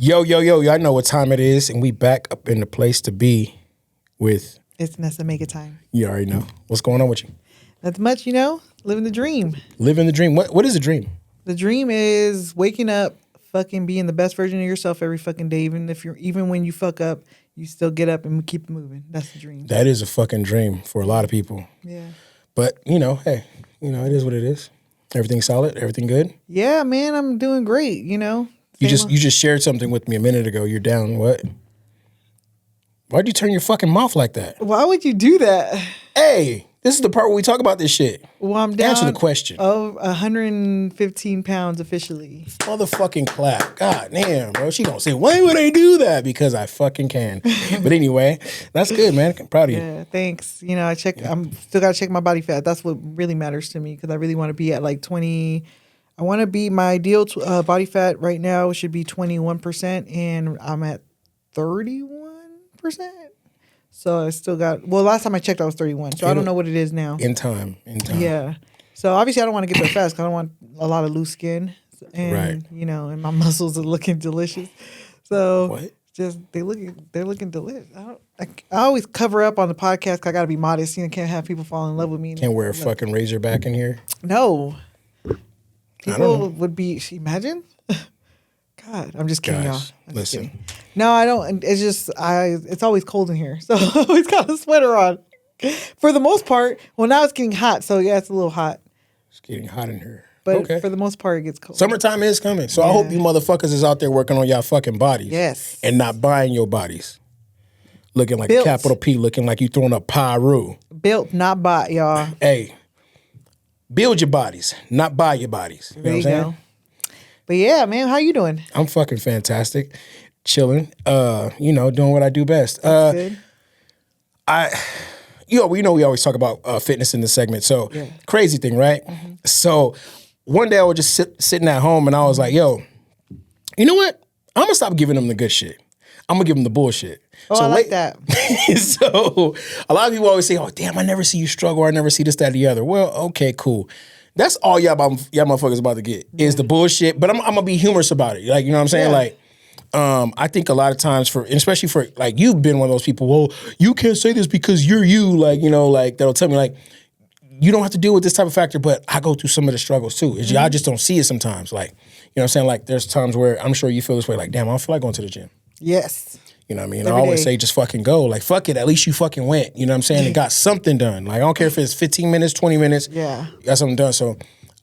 Yo, y'all know what time it is, and we back up in the place to be with... It's Nessa M3GA time. You already know. What's going on with you? Not much, living the dream. Living the dream. What is a dream? The dream is waking up, fucking being the best version of yourself every fucking day. Even when you fuck up, you still get up and keep moving. That's the dream. That is a fucking dream for a lot of people. Yeah. But, hey, it is what it is. Everything solid? Everything good? Yeah, man, I'm doing great, You just shared something with me a minute ago. You're down what? Why'd you turn your fucking mouth like that? Why would you do that? Hey, this is the part where we talk about this shit. Well, I'm down. Answer the question. Oh, 115 pounds officially. Motherfucking clap. God damn, bro. She gonna say, why would I do that? Because I fucking can. But anyway, that's good, man. I'm proud of you. Yeah, thanks. I'm still gotta check my body fat. That's what really matters to me because I really want to be at like 20. I want to be my ideal body fat right now should be 21%, and I'm at 31%. So I still got. Well, last time I checked, I was 31. So I don't know what it is now. In time. Yeah. So obviously, I don't want to get there fast because I don't want a lot of loose skin, and right. And my muscles are looking delicious. So what? Just they're looking delicious. I always cover up on the podcast because I got to be modest. Can't have people fall in love with me. Can't wear a fucking razorback in here. No. People would be. Imagine. God, I'm just kidding, y'all. Listen. Kidding. No, I don't. It's just it's always cold in here, so I always got a sweater on. For the most part, well, now it's getting hot, so yeah, it's a little hot. It's getting hot in here. But for the most part, it gets cold. Summertime is coming, so I hope you motherfuckers is out there working on y'all fucking bodies. Yes. And not buying your bodies. Looking like Built. a capital P, looking like you throwing up Pyru. Built, not bought, y'all. Hey, build your bodies, not buy your bodies. You know what I'm saying? Go. But yeah, man, how you doing? I'm fucking fantastic. Chilling. Doing what I do best. That's good. We always talk about fitness in the segment. So crazy thing, right? Mm-hmm. So one day I was just sitting at home and I was like, yo, you know what? I'm gonna stop giving them the good shit. I'm gonna give them the bullshit. Oh, so I like that. So a lot of people always say, oh, damn, I never see you struggle. Or I never see this, that, or the other. Well, okay, cool. That's all y'all motherfuckers about to get is the bullshit. But I'm gonna be humorous about it. Like, you know what I'm saying? Yeah. Like, I think a lot of times especially for like you've been one of those people, well, you can't say this because you're you, like, like that'll tell me like, you don't have to deal with this type of factor, but I go through some of the struggles too. Mm-hmm. Y'all just don't see it sometimes. Like, you know what I'm saying? Like there's times where I'm sure you feel this way, like, damn, I don't feel like going to the gym. Yes. You know what I mean? I always say just fucking go. Like, fuck it. At least you fucking went. You know what I'm saying? And got something done. Like, I don't care if it's 15 minutes, 20 minutes. Yeah. You got something done. So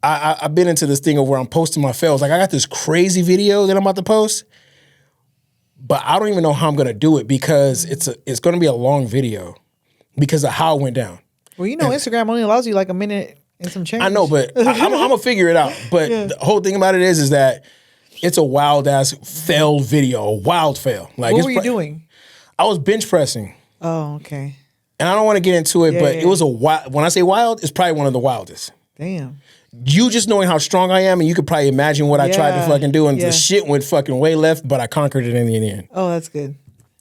I've been into this thing of where I'm posting my fails. Like, I got this crazy video that I'm about to post, but I don't even know how I'm going to do it because it's going to be a long video because of how it went down. Well, Instagram only allows you like a minute and some change. I know, but I'm going to figure it out. But the whole thing about it is that it's a wild-ass failed video, a wild fail. Like, what were you doing? I was bench pressing. Oh, okay. And I don't want to get into it, but it was a wild. When I say wild, it's probably one of the wildest. Damn. You just knowing how strong I am, and you could probably imagine what I tried to fucking do, and the shit went fucking way left, but I conquered it in the end. Oh, that's good.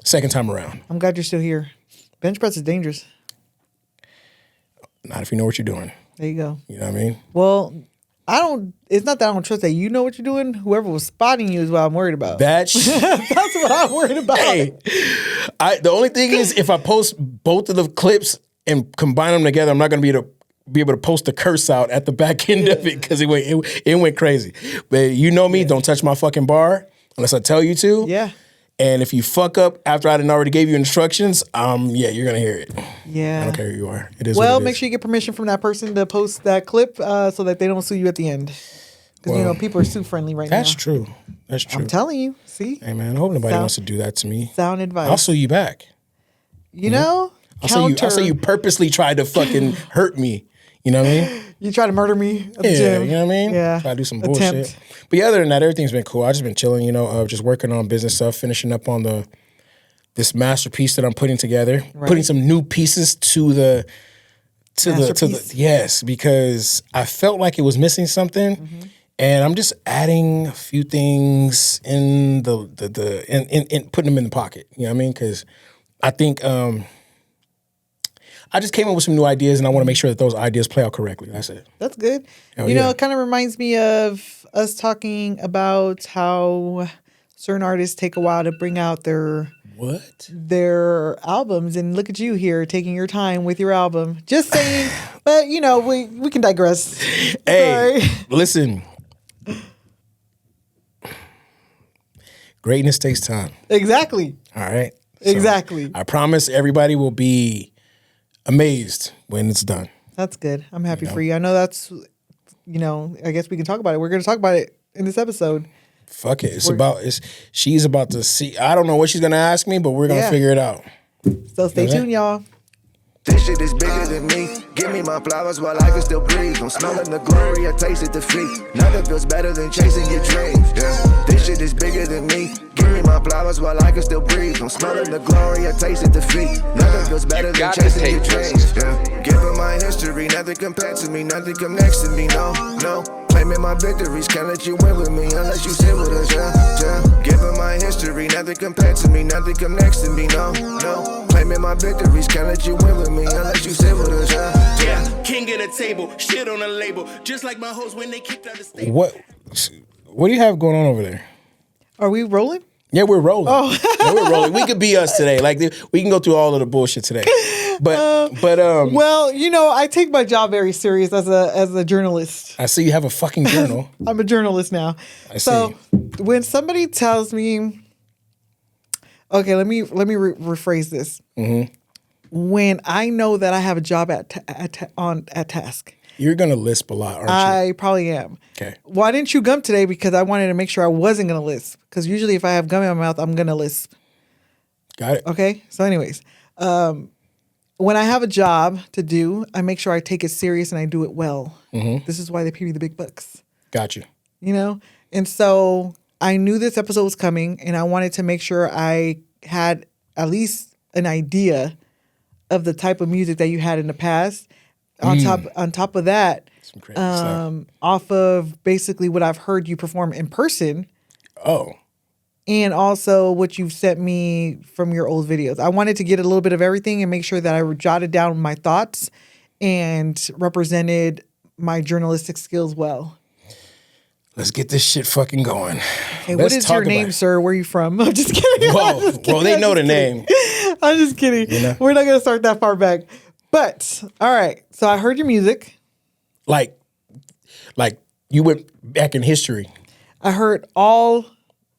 Second time around. I'm glad you're still here. Bench press is dangerous. Not if you know what you're doing. There you go. You know what I mean? Well, it's not that I don't trust that you know what you're doing. Whoever was spotting you is what I'm worried about. That's what I'm worried about. Hey, the only thing is if I post both of the clips and combine them together, I'm not going to be able to post the curse out at the back end of it because it went crazy. But you know me, don't touch my fucking bar unless I tell you to. Yeah. And if you fuck up after I didn't already gave you instructions, you're gonna hear it. Yeah. I don't care who you are. It is. Well, what it make is. sure you get permission from that person to post that clip so that they don't sue you at the end. Because people are sue friendly right now. That's true. That's true. I'm telling you. See. Hey man, I hope nobody wants to do that to me. Sound advice. I'll sue you back. I'll say you purposely tried to fucking hurt me. You know what I mean? You try to murder me at the gym. You know what I mean? Yeah. Try to do some bullshit. But other than that, everything's been cool. I've just been chilling, just working on business stuff, finishing up on this masterpiece that I'm putting together, putting some new pieces to the yes, because I felt like it was missing something. Mm-hmm. And I'm just adding a few things in in putting them in the pocket. You know what I mean? Because I think I just came up with some new ideas, and I want to make sure that those ideas play out correctly. That's it. That's good. It kind of reminds me of us talking about how certain artists take a while to bring out their albums, and look at you here taking your time with your album. Just saying, but you know, we can digress. Hey, Sorry. listen. Greatness takes time. Exactly. All right. So Exactly. I promise everybody will be amazed when it's done. That's good. I'm happy for you. I know that's, you know, I guess we can talk about it. We're going to talk about it in this episode. Fuck it. She's about to see. I don't know what she's going to ask me, but we're going to figure it out. So stay tuned, y'all. This shit is bigger than me. Give me my flowers while I can still breathe. I'm smelling the glory, I tasted defeat. Nothing feels better than chasing your dreams. Yeah. This shit is bigger than me. Give me my flowers while I can still breathe. I'm smelling the glory, I tasted defeat. Nothing feels better than chasing your dreams. Yeah. Give her my history, nothing compared to me, nothing come next to me. No, no. Claiming my victories, can't let you win with me unless you sit with us. Yeah. Give her my history, nothing compared to me, nothing come next to me. No, no. Claiming my victories, can't let you win with me unless you sit with us. Yeah, king of the table, shit on the label, just like my hoes when they kicked out the stable. What do you have going on over there? Are we rolling? Yeah, we're rolling. Oh. Yeah, we're rolling. We could be us today. Like we can go through all of the bullshit today. But well, you know, I take my job very serious as a journalist. I see you have a fucking journal. I'm a journalist now. So when somebody tells me, okay, let me rephrase this. Mm-hmm. When I know that I have a job at task, you're gonna lisp a lot, aren't you? I probably am. Okay. Why didn't you gum today? Because I wanted to make sure I wasn't gonna lisp. Because usually if I have gum in my mouth, I'm gonna lisp. Got it. Okay. So, anyways, when I have a job to do, I make sure I take it serious and I do it well. Mm-hmm. This is why they pay me the big bucks. Got you. You know? And so I knew this episode was coming and I wanted to make sure I had at least an idea of the type of music that you had in the past. On top of that, some crazy stuff. Off of basically what I've heard you perform in person. Oh. And also what you've sent me from your old videos. I wanted to get a little bit of everything and make sure that I jotted down my thoughts and represented my journalistic skills well. Let's get this shit fucking going. Okay, what is your name, sir? Where are you from? I'm just kidding. Well, they know the name. I'm just kidding. You know? We're not going to start that far back. But, all right. So I heard your music. Like you went back in history. I heard all.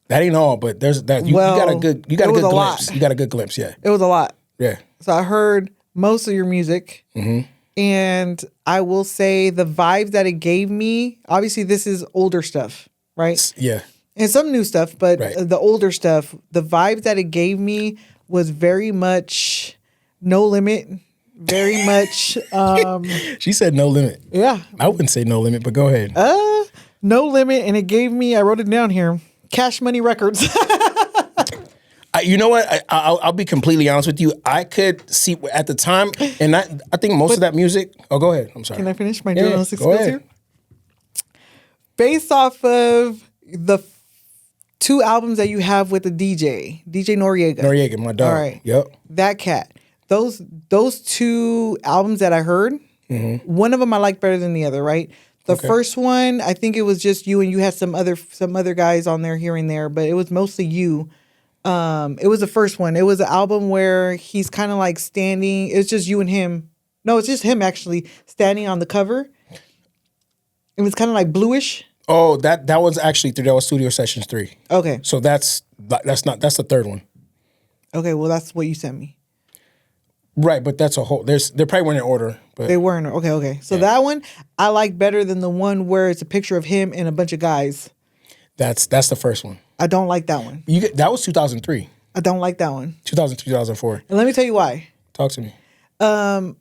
That ain't all, but there's that. You got a good glimpse. Lot. You got a good glimpse, yeah. It was a lot. Yeah. So I heard most of your music. Mm-hmm. And I will say the vibes that it gave me, obviously this is older stuff, right? Yeah. And some new stuff, but the older stuff, the vibes that it gave me was very much No Limit, very much. She said No Limit. Yeah. I wouldn't say No Limit, but go ahead. No Limit, and it gave me, I wrote it down here, Cash Money Records. You know what? I'll be completely honest with you. I could see at the time, and I think most of that music. Oh, go ahead. I'm sorry. Can I finish my journalistic skills here? Based off of the 2 albums that you have with the DJ Noriega. Noriega, my dog. All right. Yep. That cat. Those 2 albums that I heard, one of them I like better than the other, right? The first one, I think it was just you, and you had some other guys on there here and there, but it was mostly you. It was the first one. It was an album where he's kind of like standing. It's just you and him. No, it's just him actually standing on the cover. It was kind of like bluish. Oh, that was actually that was Studio Sessions 3. Okay. So that's the third one. Okay, well that's what you sent me. Right, but that's a whole. They probably weren't in order. But they weren't. Okay. So that one I like better than the one where it's a picture of him and a bunch of guys. That's the first one. I don't like that one. That was 2003. I don't like that one. 2003, 2004. And let me tell you why. Talk to me.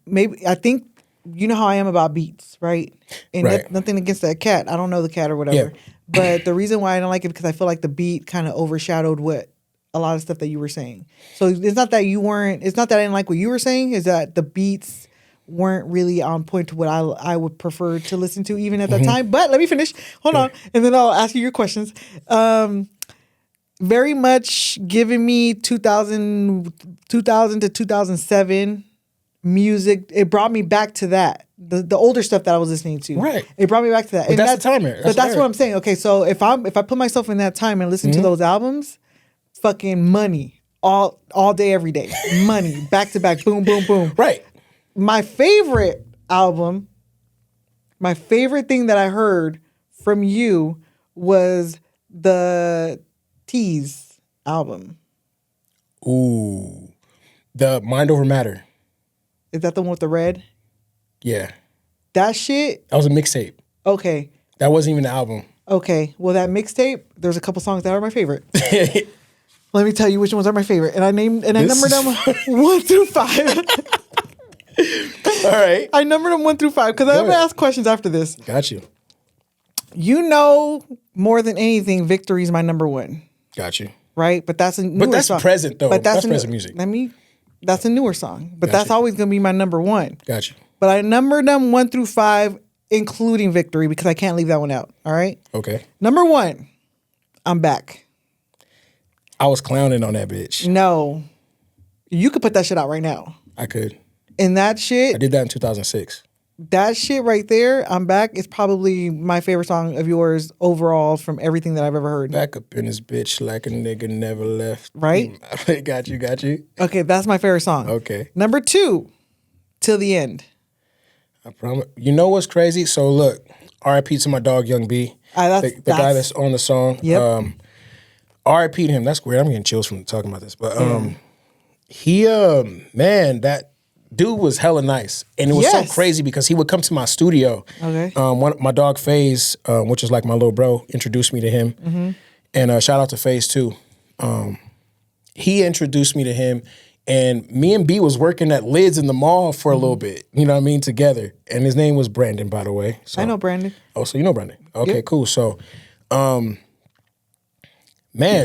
Maybe I think you know how I am about beats, right? And nothing against that cat. I don't know the cat or whatever. Yeah. But the reason why I don't like it because I feel like the beat kind of overshadowed what a lot of stuff that you were saying. So it's not that it's not that I didn't like what you were saying. Is that the beats weren't really on point to what I would prefer to listen to even at that time. But let me finish. Hold on. And then I'll ask you your questions. Very much giving me 2000 to 2007 music. It brought me back to that. the older stuff that I was listening to. Right. It brought me back to that. But that's the timer. But that's what I'm saying. Okay, so if I put myself in that time and listen to those albums, fucking money all day, every day, money back to back, boom, boom, boom. Right. My favorite album, my favorite thing that I heard from you was the Teazy album. Ooh, the Mind Over Matter. Is that the one with the red? Yeah, That shit. that was a mixtape. Okay. That wasn't even the album. Okay. Well, that mixtape, there's a couple songs that are my favorite. Let me tell you which ones are my favorite. And I numbered them 1 through 5. All right. I numbered them 1 through 5 because I'm going to ask questions after this. Got you. You know, more than anything, Victory's my number 1. Got you. Right? But that's a newer But that's song. present, though. That's present music. That's a newer song. But Gotcha. that's always going to be my number 1. Got you. But I numbered them 1 through 5, including Victory, because I can't leave that one out. All right? Okay. Number 1, I'm Back. I was clowning on that bitch. No. You could put that shit out right now. I could. And that shit, I did that in 2006. that shit right there, I'm Back, is probably my favorite song of yours overall from everything that I've ever heard. Back up in this bitch like a nigga never left. Right? Got you. Okay, that's my favorite song. Okay. Number 2, Till the End. I promise. You know what's crazy? So look, R.I.P. to my dog Young B. The guy that's on the song. Yep. R.I.P. to him. That's weird. I'm getting chills from talking about this. But he man, that dude was hella nice. And it was so crazy because he would come to my studio. Okay. My dog FaZe, which is like my little bro, introduced me to him. Mm-hmm. And shout out to FaZe too. He introduced me to him. And me and B was working at Lids in the mall for a little bit, you know what I mean, together. And his name was Brandon, by the way. So, I know Brandon. Oh, so you know Brandon. Okay, cool. So, man,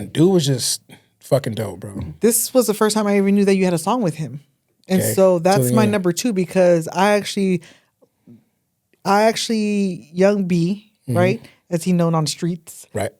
dude was just fucking dope, bro. This was the first time I even knew that you had a song with him. And Okay. so that's Till the my end. number 2 because I actually, Young B, right, as he known on the streets, Right.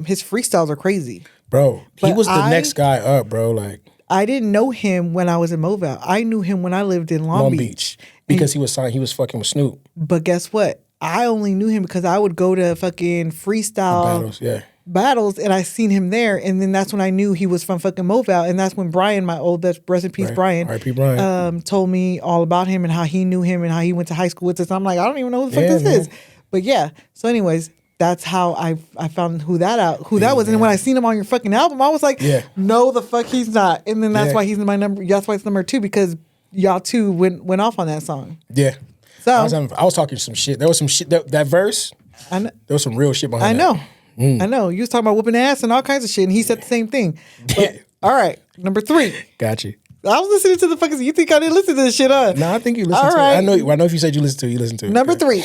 his freestyles are crazy. Bro, he But was the next guy up, bro. Like, I didn't know him when I was in Moval. I knew him when I lived in Long Beach. Because he was fucking with Snoop. But guess what? I only knew him because I would go to fucking freestyle battles and I seen him there. And then that's when I knew he was from fucking Moval. And that's when Brian, my old best, rest in peace, Right. Brian, R.I.P. Brian. told me all about him and how he knew him and how he went to high school with us. I'm like, I don't even know who the fuck Yeah, this man. is. But yeah. So anyways, that's how I found who that was. And then when I seen him on your fucking album, I was like, no, the fuck he's not. And then that's why he's my number. That's why it's number 2 because y'all two went off on that song. Yeah. So I was talking some shit. There was some shit. That verse, I know. there was some real shit behind I that. know. I know. You was talking about whooping ass and all kinds of shit, and he said the same thing. But, all right, number 3. Got you. I was listening to the fuckers. You think I didn't listen to this shit, huh? No, I think you listened All to right. it. I know if you said you listened to it, you listened to it. Number Okay. 3,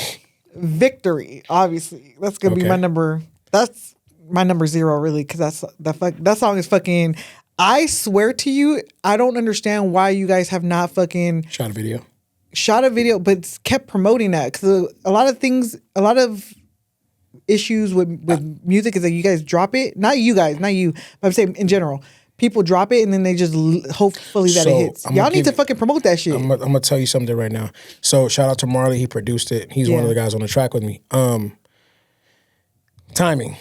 Victory. Obviously, that's gonna be Okay. my number. That's my number 0, really, because that song is fucking. I swear to you, I don't understand why you guys have not fucking Shot a video. but kept promoting that because a lot of issues with music is that you guys drop it. Not you, but I'm saying in general. People drop it and then they just hopefully that it So, hits. I'm Y'all gonna need to give- fucking promote that shit. I'm gonna tell you something right now. So shout out to Marley. He produced it. He's one of the guys on the track with me. Timing.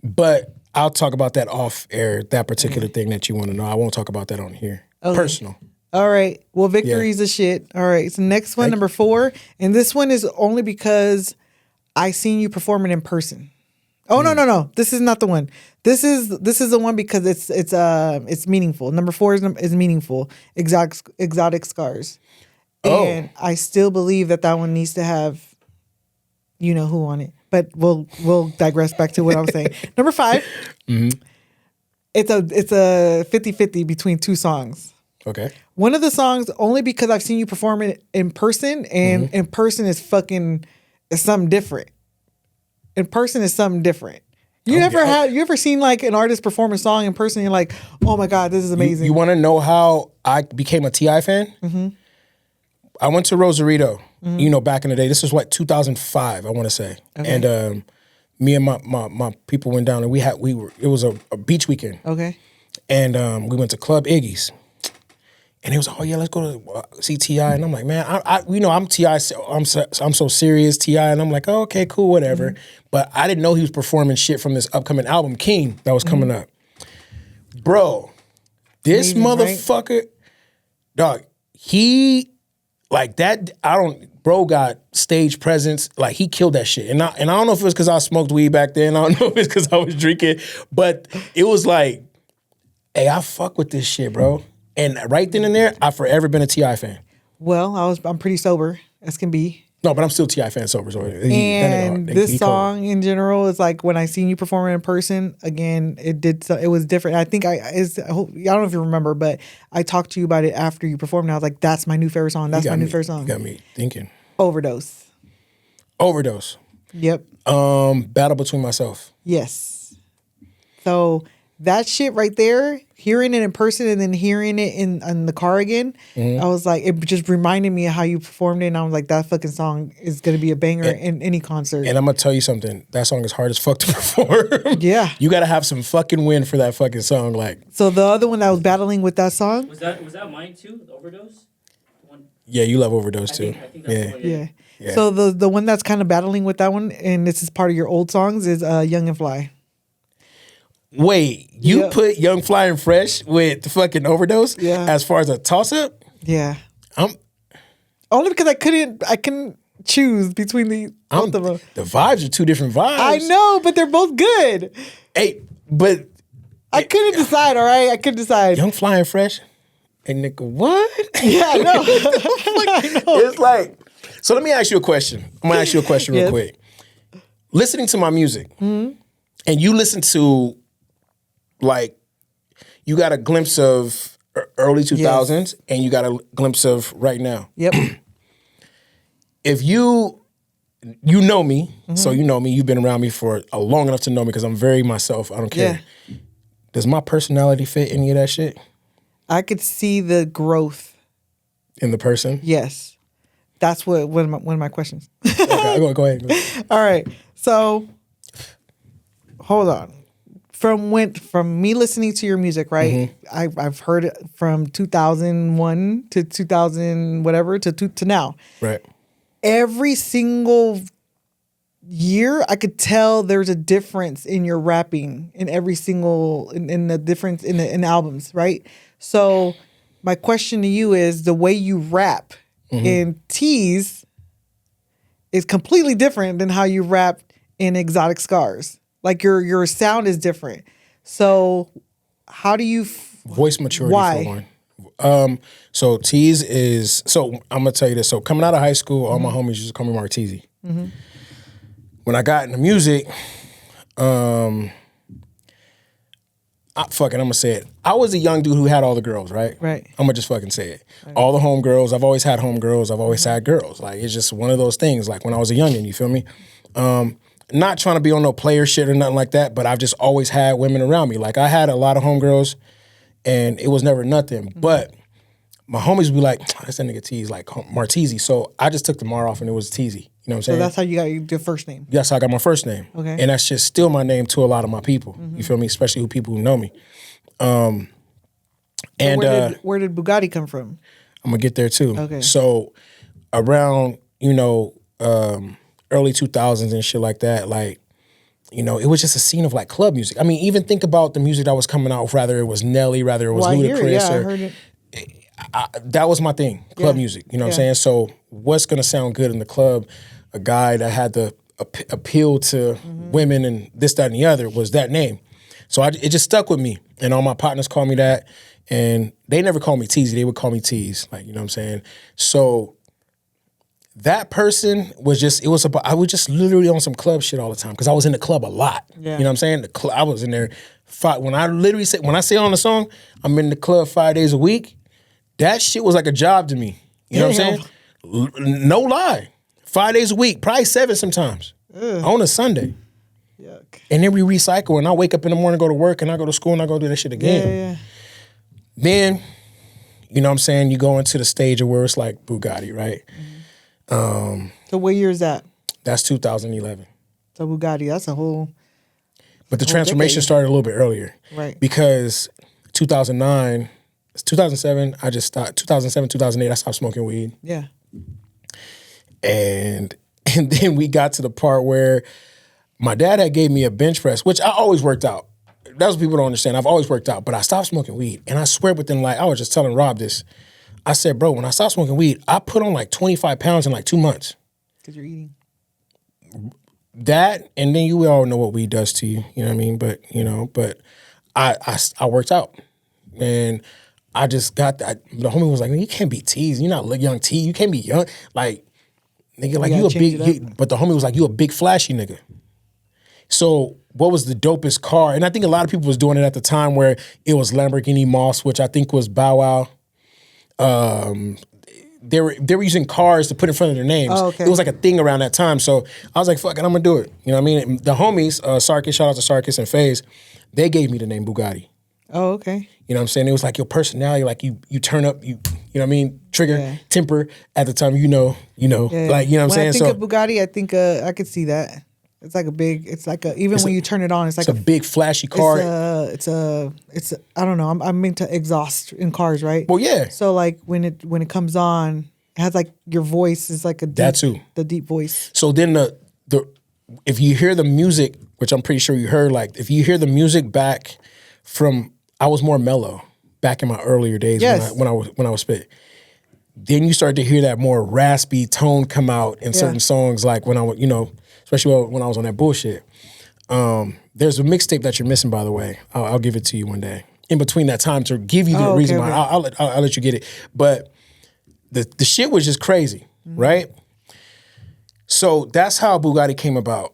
But I'll talk about that off air, that particular thing that you want to know. I won't talk about that on here. Okay. Personal. All right. Well, Victory's a shit. All right. So next one, number 4. And this one is only because I seen you performing in person. Oh, no. This is not the one. This is the one because it's meaningful. Number 4 is meaningful. Exotic Scars. And I still believe that one needs to have you know who on it. But we'll digress back to what I was saying. Number 5. Mm-hmm. It's a 50-50 between 2 songs. Okay. One of the songs, only because I've seen you perform it in person, and in person is something different. In person is something different. You ever seen like an artist perform a song in person and you're like, oh my God, this is amazing. You want to know how I became a T.I. fan? Mm-hmm. I went to Rosarito, back in the day. This was 2005, I want to say. Okay. And me and my people went down and it was a beach weekend. Okay. And we went to Club Iggy's. And he was like, oh yeah, let's go to see T.I. And I'm like, man, I'm T.I. I'm so serious, T.I. And I'm like, oh, okay, cool, whatever. But I didn't know he was performing shit from this upcoming album, King, that was coming up. Bro, this motherfucker, dog, he, like that, bro got stage presence, like he killed that shit. And I don't know if it was because I smoked weed back then, I don't know if it's because I was drinking, but it was like, hey, I fuck with this shit, bro. And right then and there, I've forever been a T.I. fan. Well, I'm pretty sober as can be. No, but I'm still T.I. fan sober. So and this song in general is like when I seen you perform in person again. It was different. I think I don't know if you remember, but I talked to you about it after you performed. And I was like, "That's my new favorite song. That's my new favorite song." You got me thinking. Overdose. Yep. Battle Between Myself. Yes. So that shit right there, hearing it in person and then hearing it in the car again, I was like, it just reminded me of how you performed it. And I was like, that fucking song is going to be a banger in any concert. And I'm going to tell you something. That song is hard as fuck to perform. Yeah. You got to have some fucking wind for that fucking song. Like. So the other one that was battling with that song. Was that mine too? The Overdose? Yeah, you love Overdose too. I think that's the one, yeah. So the one that's kind of battling with that one, and this is part of your old songs, is Young and Fly. Wait, you put Young Fly and Fresh with the fucking Overdose? Yeah. As far as a toss-up? Yeah. Only because I couldn't choose between both of them. The vibes are two different vibes. I know, but they're both good. Hey, but I couldn't decide, all right? I couldn't decide. Young Fly and Fresh? Hey, nigga, what? Yeah, I know. I know. It's like, so let me ask you a question. I'm going to ask you a question real quick. Listening to my music, and you listen to, like, you got a glimpse of early 2000s, and you got a glimpse of right now. Yep. If you know me, so you know me, you've been around me for long enough to know me because I'm very myself. I don't care. Yeah. Does my personality fit any of that shit? I could see the growth. In the person? Yes. That's one of my questions. Okay, go ahead. All right. So, hold on. From me listening to your music, right? I've heard it from 2001 to 2000 whatever to now. Right. Every single year, I could tell there's a difference in your rapping in every single in the difference in the albums, right? So, my question to you is the way you rap in Tease is completely different than how you rap in Exotic Scars. Like your sound is different. So how do you voice maturity why? For one. So Tease is I'm gonna tell you this. So coming out of high school, all my homies used to call me Teazy. When I got into music, I'm gonna say it. I was a young dude who had all the girls, right? Right. I'm gonna just fucking say it. Right. All the homegirls. I've always had homegirls. I've always had girls. Like it's just one of those things. Like when I was a youngin', you feel me? Not trying to be on no player shit or nothing like that, but I've just always had women around me. Like I had a lot of homegirls, and it was never nothing. But my homies would be like, that's that nigga Teazy, like Marteezy. So I just took the Mar off, and it was Teazy. You know what I'm saying? So that's how you got your first name. That's how I got my first name. Okay. And that's just still my name to a lot of my people. You feel me? Especially people who know me. Where did Bugatti come from? I'm gonna get there too. Okay. So around early 2000s and shit like that, like, it was just a scene of like club music. I mean, even think about the music that was coming out, rather it was Nelly, rather it was Ludacris. I heard it. That was my thing, club music. You know what I'm saying? So what's gonna sound good in the club? A guy that had the appeal to women and this, that, and the other was that name. So it just stuck with me. And all my partners call me that. And they never call me Teazy. They would call me Tease. Like, you know what I'm saying? So that person was just, I was just literally on some club shit all the time because I was in the club a lot. Yeah. You know what I'm saying? I was in there, when I say on the song, I'm in the club 5 days a week, that shit was like a job to me. You know what I'm saying? No lie. 5 days a week, probably 7 sometimes. On a Sunday. Yuck. And then we recycle, and I wake up in the morning, go to work, and I go to school, and I go do that shit again. Yeah. Then, you know what I'm saying, you go into the stage of where it's like Bugatti, right? So what year is that? That's 2011. So Bugatti, that's a whole... But the transformation started a little bit earlier. Right. Because 2009, It's 2007. I just stopped. 2007, 2008. I stopped smoking weed, Yeah. and then we got to the part where my dad had gave me a bench press, which I always worked out. That's what people don't understand. I've always worked out, but I stopped smoking weed, and I swear within I was just telling Rob this. I said, bro, when I stopped smoking weed, I put on like 25 pounds in like 2 months. Because you're eating. That, and then you all know what weed does to you. You know what I mean? But I worked out, and I just got that. The homie was like, "You can't be Teazy. You're not young T. You can't be young. Like, nigga, like you a big." But the homie was like, "You a big flashy nigga." So what was the dopest car? And I think a lot of people was doing it at the time where it was Lamborghini Moss, which I think was Bow Wow. They were using cars to put in front of their names. Oh, okay. It was like a thing around that time. So I was like, fuck it, I'm gonna do it. You know what I mean? The homies, Sarkis, shout out to Sarkis and FaZe, they gave me the name Bugatti. Oh, okay. You know what I'm saying? It was like your personality, like you turn up, you know what I mean? Trigger, temper at the time, like, you know what I'm saying? When I think of Bugatti, I think I could see that. It's like a big, even when you turn it on, it's like a big flashy car. It's I don't know. I'm into exhaust in cars, right? Well, yeah. So like when it comes on, it has like your voice is like a deep, that too. The deep voice. So then the if you hear the music, which I'm pretty sure you heard, like if you hear the music back from, I was more mellow back in my earlier days when I was spit. Then you start to hear that more raspy tone come out in certain songs, like when I was, especially when I was on that bullshit. There's a mixtape that you're missing, by the way. I'll give it to you one day. In between that time to give you the reason why. I'll let you get it. But the shit was just crazy, right? So that's how Bugatti came about.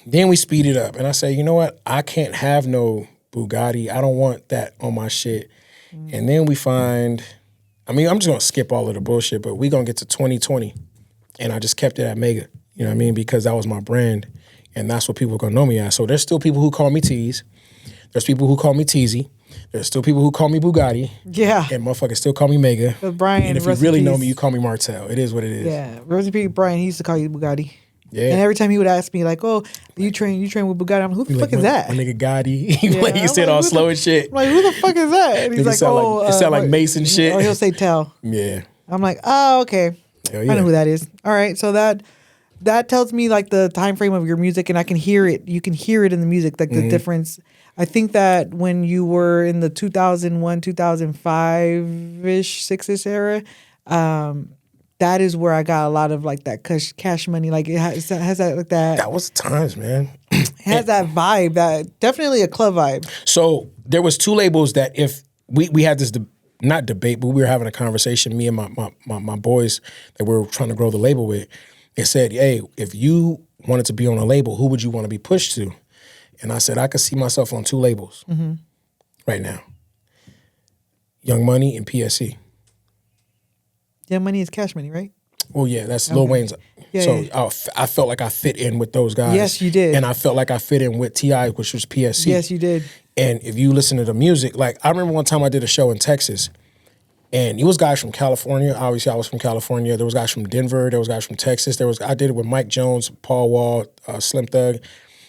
Then we speed it up. And I say, you know what? I can't have no Bugatti. I don't want that on my shit. And then we find, I'm just going to skip all of the bullshit, but we going to get to 2020. And I just kept it at Mega. You know what I mean? Because that was my brand. And that's what people are going to know me as. So there's still people who call me Tease. There's people who call me Teazy. There's still people who call me Bugatti. Yeah. And motherfuckers still call me Mega. But Brian, and if you really know me, you call me Martel. It is what it is. Yeah. Recipe Brian, he used to call you Bugatti. Yeah. And every time he would ask me, like, oh, you train with Bugatti. I'm like, who the fuck is that? My nigga Gotti. He said all slow and shit. I'm like, who the fuck is that? And he's like, it sound like Mason shit. Or he'll say Tell. Yeah. I'm like, oh, okay. Hell yeah. I know who that is. All right. So that tells me like the time frame of your music, and I can hear it. You can hear it in the music, like the difference. I think that when you were in the 2001, 2005-ish, 6-ish era, that is where I got a lot of like that cash money. Like it has that like that. That was the times, man. It has that vibe, that definitely a club vibe. So there was two labels that if we had this not debate, but we were having a conversation, me and my boys that we were trying to grow the label with. It said, hey, if you wanted to be on a label, who would you want to be pushed to? And I said, I could see myself on two labels right now. Young Money and PSC. Young Money is Cash Money, right? Well, yeah, that's Lil Wayne's. Yeah, so yeah. I felt like I fit in with those guys. Yes, you did. And I felt like I fit in with T.I., which was PSC. Yes, you did. And if you listen to the music, like I remember one time I did a show in Texas, and it was guys from California. Obviously, I was from California. There was guys from Denver. There was guys from Texas. I did it with Mike Jones, Paul Wall, Slim Thug.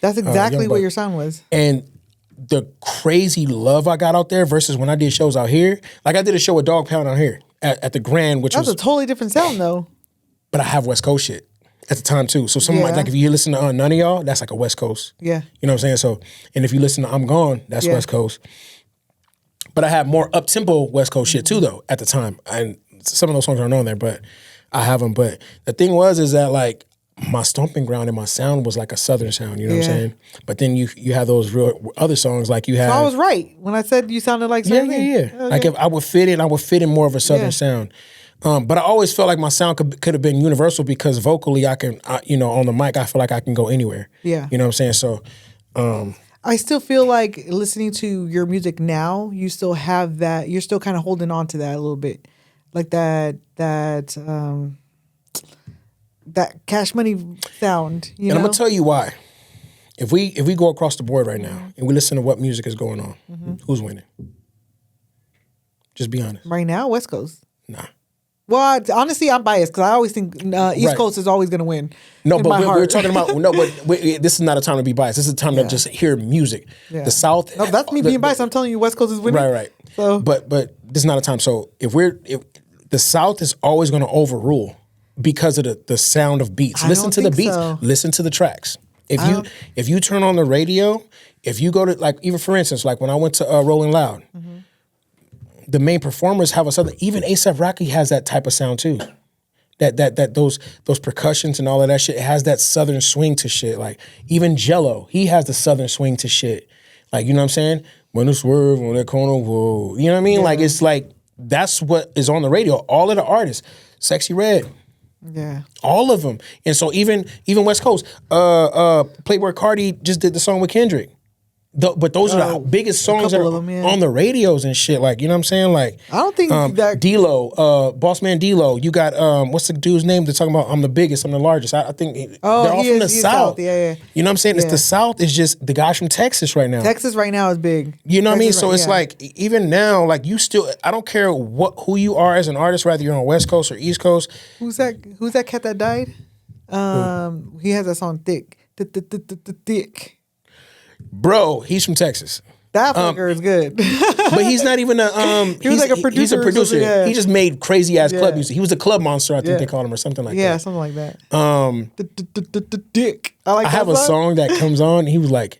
That's exactly what your sound was. And the crazy love I got out there versus when I did shows out here. Like I did a show with Dog Pound out here at the Grand, which That's was a totally different sound though. But I have West Coast shit at the time too. So some like if you listen to None of Y'all, that's like a West Coast. Yeah. You know what I'm saying? So, and if you listen to I'm Gone, that's West Coast. But I had more up-tempo West Coast shit too though at the time. And some of those songs aren't on there, but I have them. But the thing is that like my stomping ground and my sound was like a Southern sound, you know what I'm saying? But then you have those real other songs like you have. So I was right when I said you sounded like Southern. Yeah. Okay. Like if I would fit in more of a Southern sound. But I always felt like my sound could have been universal because vocally I can, on the mic, I feel like I can go anywhere. Yeah. You know what I'm saying? So. I still feel like listening to your music now, you still have that, you're still kind of holding on to that a little bit. Like that Cash Money sound, you know? And I'm going to tell you why. If we go across the board right now and we listen to what music is going on, who's winning? Just be honest. Right now, West Coast. Nah. Well, honestly, I'm biased because I always think East Coast is always going to win. No, in but my we're heart. talking about this is not a time to be biased. This is a time to just hear music. Yeah. The South. No, that's me being biased. I'm telling you, West Coast is winning. Right. So, but this is not a time. So if the South is always going to overrule because of the sound of beats. I Listen don't to the think beats. so. Listen to the tracks. If you turn on the radio, if you go to like even for instance like when I went to Rolling Loud, the main performers have a southern. Even A$AP Rocky has that type of sound too. That those percussions and all of that shit, it has that southern swing to shit. Like even Jello, he has the southern swing to shit. Like, you know what I'm saying? When it swerve on that corner, whoa. You know what I mean? Like it's like that's what is on the radio. All of the artists, Sexy Red. yeah. All of them. And so even West Coast, Playboy Cardi just did the song with Kendrick. But those are the biggest songs that are on the radios and shit. Like, you know what I'm saying? Like, I don't think that D-Lo, Boss Man D-Lo. You got what's the dude's name? They're talking about I'm the biggest, I'm the largest. I think they're all from the South. Yeah. You know what I'm saying? It's the South is just the guys from Texas right now. Texas right now is big. You know what I mean? So it's yeah. like even now, like you still. I don't care who you are as an artist, whether you're on West Coast or East Coast. Who's that cat that died? He has that song Thick. Thick. Bro, he's from Texas. That fucker is good. But he's not even a He was like a producer He's a or producer. something, yeah. He just made crazy ass club music. He was a club monster, I think they called him, or something like Yeah, that. something like that. Dick. I like I that have a song that comes on, and he was like,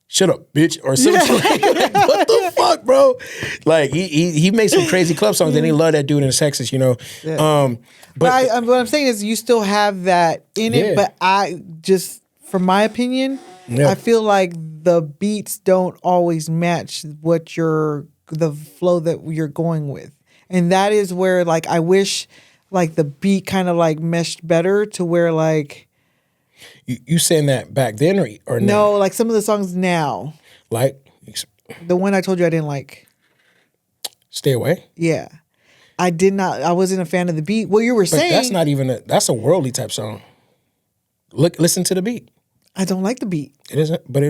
"Shut up, bitch," or something like, what the fuck, bro? Like he made some crazy club songs, and he loved that dude in Texas, you know. Yeah. But what I'm saying is you still have that in it, but I just, from my opinion, I feel like the beats don't always match what the flow that you're going with. And that is where like I wish like the beat kind of like meshed better to where like you saying that back then or now? No, like some of the songs now. Like the one I told you I didn't like. Stay Away? Yeah. I wasn't a fan of the beat. What you were saying. That's not even that's a worldly type song. Listen to the beat. I don't like the beat. It isn't, but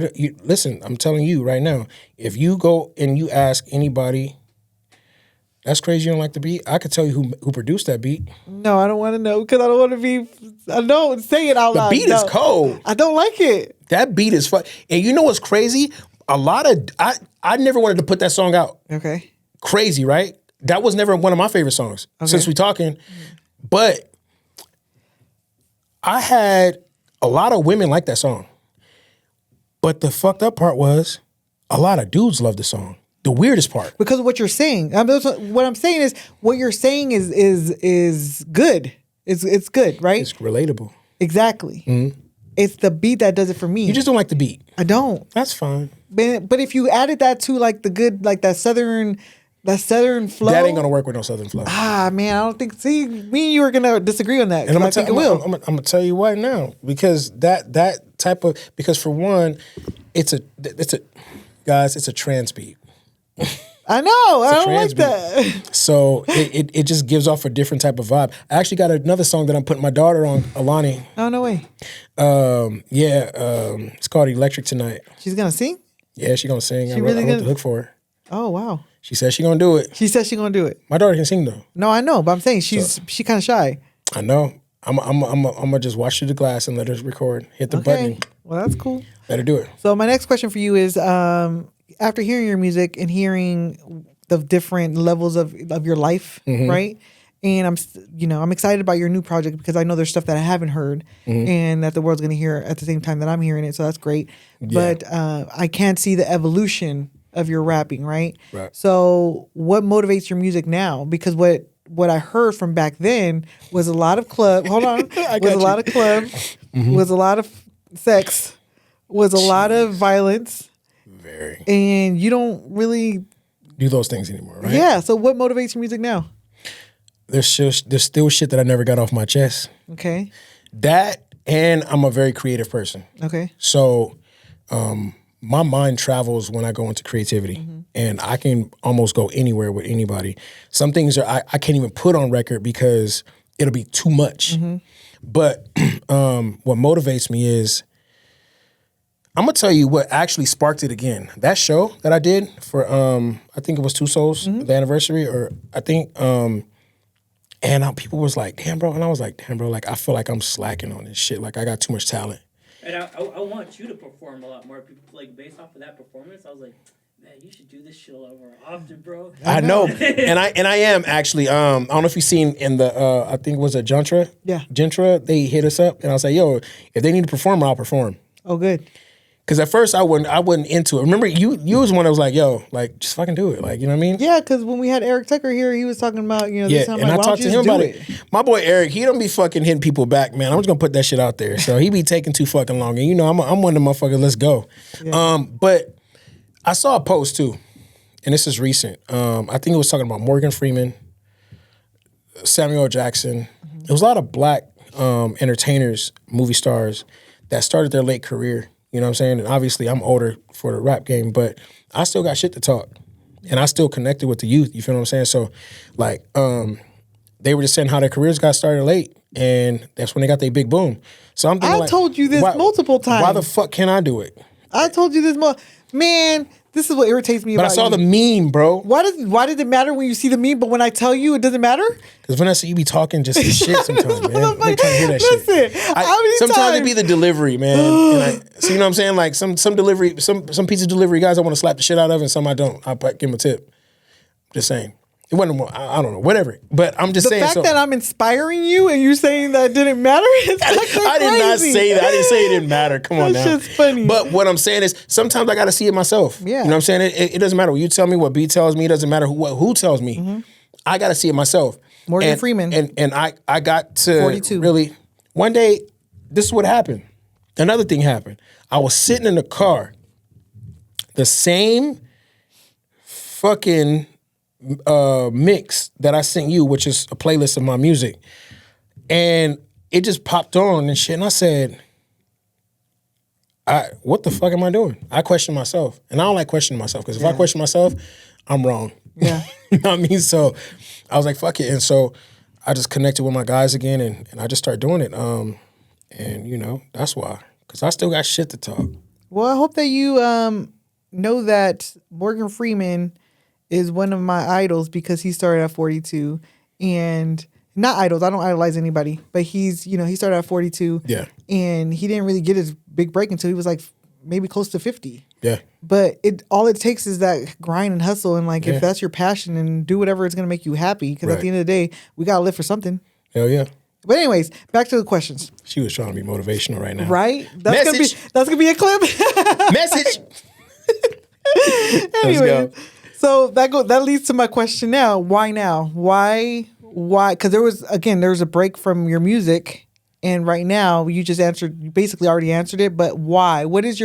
listen, I'm telling you right now, if you go and you ask anybody, that's crazy you don't like the beat, I could tell you who produced that beat. No, I don't want to know because I don't want to be, I don't say it out loud. The beat is cold. I don't like it. That beat is fun. And you know what's crazy? I never wanted to put that song out. Okay. Crazy, right? That was never one of my favorite songs since we talking. But I had a lot of women like that song. But the fucked up part was a lot of dudes love the song. The weirdest part. Because of what you're saying. What I'm saying is what you're saying is good. It's good, right? It's relatable. Exactly. Mm-hmm. It's the beat that does it for me. You just don't like the beat. I don't. That's fine. But if you added that to like the good, like that southern flow. That ain't gonna work with no southern flow. Man, I don't think. See, me and you are gonna disagree on that. And I think it will. I'm gonna tell you why now, because that type of, because for one, it's a trance beat. I know. I don't like that. So it just gives off a different type of vibe. I actually got another song that I'm putting my daughter on, Alani. Oh, no way. It's called Electric Tonight. She's gonna sing? Yeah, she's gonna sing. I wrote the hook for her. Oh, wow. She said she's gonna do it. She said she's gonna do it. My daughter can sing though. No, I know, but I'm saying she kind of shy. I know. I'm gonna just watch through the glass and let her record. Hit the button. Well, that's cool. Let her do it. So my next question for you is, after hearing your music and hearing the different levels of your life, right? And I'm excited about your new project because I know there's stuff that I haven't heard and that the world's gonna hear at the same time that I'm hearing it. So that's great. Yeah. But I can't see the evolution of your rapping, right? Right. So what motivates your music now? Because what I heard from back then was a lot of club. Hold on, was a lot of club, was a lot of sex, was a lot of violence. Very. And you don't really do those things anymore, right? Yeah. So what motivates your music now? There's still shit that I never got off my chest. Okay. That, and I'm a very creative person. Okay. So my mind travels when I go into creativity, and I can almost go anywhere with anybody. Some things I can't even put on record because it'll be too much. But what motivates me is, I'm gonna tell you what actually sparked it again. That show that I did for I think it was Two Souls, the anniversary, or I think And people was like, damn, bro. And I was like, damn, bro, like, I feel like I'm slacking on this shit. Like, I got too much talent. And I want you to perform a lot more. Like, based off of that performance, I was like, man, you should do this shit a lot more often, bro. I know. and I am actually, I don't know if you've seen in the, I think it was a Gentra. Yeah. Gentra, they hit us up. And I was like, yo, if they need to perform, I'll perform. Oh, good. Because at first I wasn't into it. Remember, you was one that was like, yo, like, just fucking do it. Like, you know what I mean? Yeah, because when we had Eric Tucker here, he was talking about, you know, Yeah, this time, and like, I why talked don't to you him just about do it. My boy Eric, he don't be fucking hitting people back, man. I'm just gonna put that shit out there. So he be taking too fucking long. And you know, I'm one of the motherfuckers, let's go. Yeah. But I saw a post too, and this is recent. I think it was talking about Morgan Freeman, Samuel L. Jackson. There was a lot of black entertainers, movie stars that started their late career. You know what I'm saying? And obviously I'm older for the rap game, but I still got shit to talk. And I still connected with the youth. You feel what I'm saying? So like, they were just saying how their careers got started late. And that's when they got their big boom. So I'm thinking, I told you this multiple times. Why the fuck can't I do it? I told you this man, this is what irritates me But about I saw you. the meme, bro. Why did it matter when you see the meme, but when I tell you, it doesn't matter? Because Vanessa, you be talking just shit sometimes, man. I'm trying to hear that Listen, shit. how many Sometimes times? it be the delivery, man. So you know what I'm saying? Like some delivery, some pizza delivery guys I want to slap the shit out of, and some I don't. I give them a tip. Just saying. It wasn't more, I don't know, whatever. But I'm just saying. The fact that I'm inspiring you and you saying that didn't matter, it's I did not say that. I didn't say it didn't matter. Come on now. That's just funny. But what I'm saying is sometimes I got to see it myself. Yeah. You know what I'm saying? It doesn't matter what you tell me, what B tells me. It doesn't matter who tells me. I got to see it myself. Morgan Freeman. And I got to 42. really, one day, this is what happened. Another thing happened. I was sitting in the car. The same fucking mix that I sent you, which is a playlist of my music. And it just popped on and shit. And I said, what the fuck am I doing? I questioned myself. And I don't like questioning myself because if I question myself, I'm wrong. Yeah. You know what I mean? So I was like, fuck it. And so I just connected with my guys again and I just started doing it. And you know, that's why. Because I still got shit to talk. Well, I hope that you know that Morgan Freeman is one of my idols because he started at 42 and not idols. I don't idolize anybody, but he started at 42. Yeah. And he didn't really get his big break until he was like maybe close to 50. Yeah. But all it takes is that grind and hustle. And like, if that's your passion, and do whatever is going to make you happy. Because at the end of the day, we got to live for something. Hell yeah. But anyways, back to the questions. She was trying to be motivational right now. Right? That's gonna be a clip. Message. Anyway, so that leads to my question now. Why now? Why? Because there was a break from your music, and right now you basically already answered it. But why? What is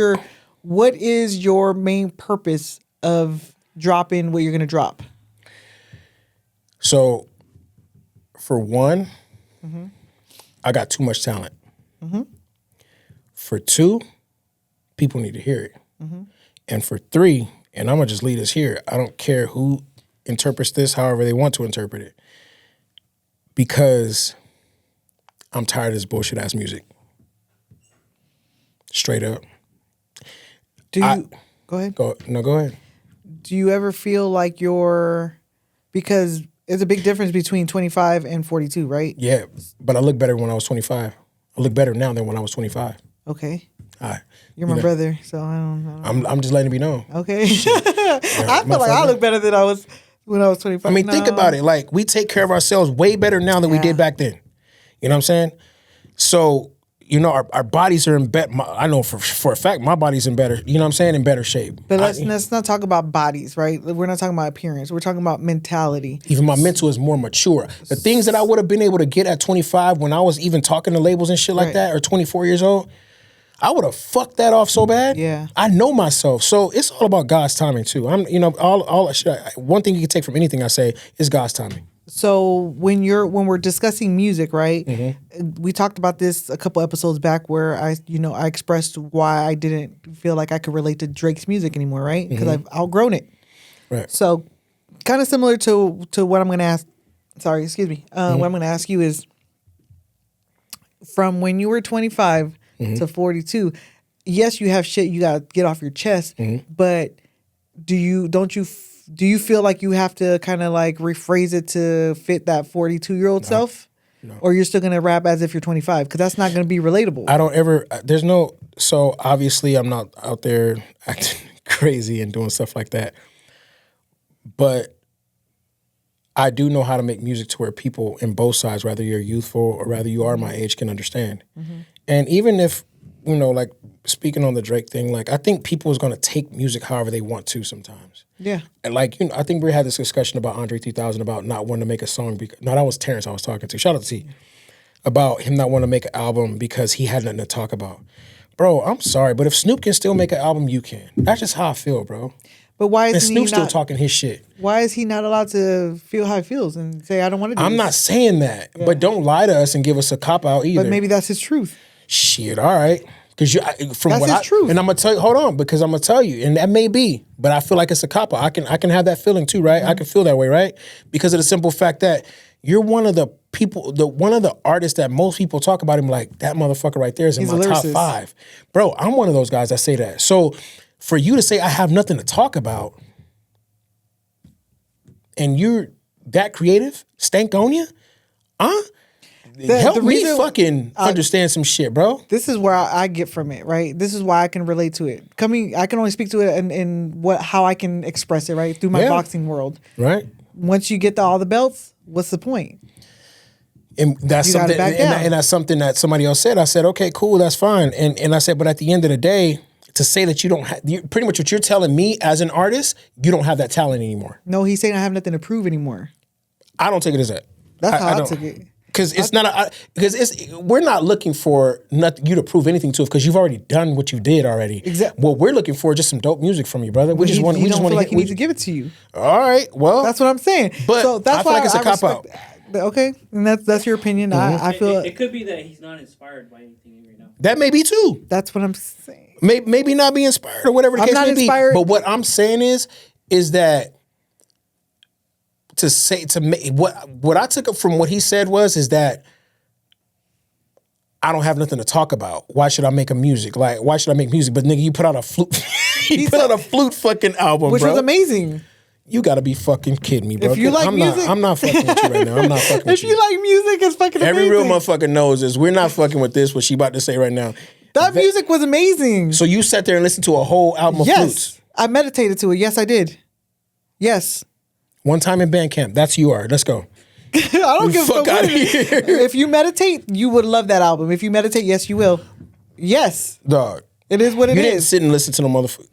your main purpose of dropping what you're gonna drop? So, for one, I got too much talent. For two, people need to hear it. And for three, and I'm going to just lead us here, I don't care who interprets this however they want to interpret it, because I'm tired of this bullshit ass music. Straight up. Go ahead. Go ahead. Do you ever feel like because there's a big difference between 25 and 42, right? Yeah, but I look better when I was 25. I look better now than when I was 25. Okay. All right. You're my brother, so I don't know. I'm just letting it be known. Okay. I feel like I look better than I was when I was 25. I mean, think about it. Like, we take care of ourselves way better now than we did back then. You know what I'm saying? So, you know, our bodies are in better. I know for a fact my body's in better. You know what I'm saying? In better shape. But let's not talk about bodies, right? We're not talking about appearance. We're talking about mentality. Even my mental is more mature. The things that I would have been able to get at 25 when I was even talking to labels and shit like that, or 24 years old, I would have fucked that off so bad. Yeah. I know myself. So it's all about God's timing too. All one thing you can take from anything I say is God's timing. So when we're discussing music, right? We talked about this a couple episodes back where I expressed why I didn't feel like I could relate to Drake's music anymore, right? Because I've outgrown it. Right. So kind of similar to what I'm going to ask. Sorry, excuse me. What I'm going to ask you is, from when you were 25 to 42, yes, you have shit you got to get off your chest, but don't you do you feel like you have to kind of like rephrase it to fit that 42-year-old self? No. Or you're still going to rap as if you're 25? Because that's not going to be relatable. I don't ever, so obviously I'm not out there acting crazy and doing stuff like that. But I do know how to make music to where people in both sides, whether you're youthful or whether you are my age, can understand. Mm-hmm. And even if, like speaking on the Drake thing, like I think people is going to take music however they want to sometimes. Yeah. And like, I think we had this discussion about Andre 3000 about not wanting to make a song. No, that was Terrence I was talking to. Shout out to T. About him not wanting to make an album because he had nothing to talk about. Bro, I'm sorry, but if Snoop can still make an album, you can. That's just how I feel, bro. But why is Snoop still talking his shit? Why is he not allowed to feel how he feels and say, I don't want to do I'm this? not saying that, but don't lie to us and give us a cop-out either. But maybe that's his truth. Shit, all right. Because that's his truth. And I'm gonna tell you, hold on, because I'm gonna tell you, and that may be, but I feel like it's a cop out. I can have that feeling too, right? Mm-hmm. I can feel that way, right? Because of the simple fact that you're one of the people, one of the artists that most people talk about him like, that motherfucker right there is in my top 5. Bro, I'm one of those guys that say that. So for you to say I have nothing to talk about, and you're that creative, Stankonia, help me fucking understand some shit, bro. This is where I get from it, right? This is why I can relate to it. I can only speak to it in how I can express it, right? Through my boxing world. Right. Once you get all the belts, what's the point? And that's something, and that's something that somebody else said. I said, okay, cool, that's fine. And I said, but at the end of the day, to say that you don't have, pretty much what you're telling me as an artist, you don't have that talent anymore. No, he's saying I have nothing to prove anymore. I don't take it as that. That's how I took it. Because it's not we're not looking for you to prove anything to us because you've already done what you did already. Exactly. What we're looking for is just some dope music from you, brother. We just want he needs to give it to you. All right. Well, that's what I'm saying. But so that's why I feel like it's a cop out. Okay, and that's your opinion. Mm-hmm. I feel it could be that he's not inspired by anything right now. That may be too. That's what I'm saying. Maybe not be inspired or whatever the case may inspired. Be. But what I'm saying is that what I took from what he said is that I don't have nothing to talk about. Why should I make music? Like, why should I make music? But nigga, you put out a flute. He put out a flute fucking album, which bro. was amazing. You gotta be fucking kidding me, bro. If you like music, I'm not fucking with you right now. I'm not fucking with you. If you like music, it's fucking amazing. Every real motherfucker knows this. We're not fucking with this, what she about to say right now. That music was amazing. So you sat there and listened to a whole album of flutes? I meditated to it. Yes, I did. Yes. One time in band camp. That's you are. Let's go. I don't give a fuck out of here. If you meditate, you would love that album. If you meditate, yes, you will. Yes. Dog. It is what it is. You didn't sit and listen to no motherfucker.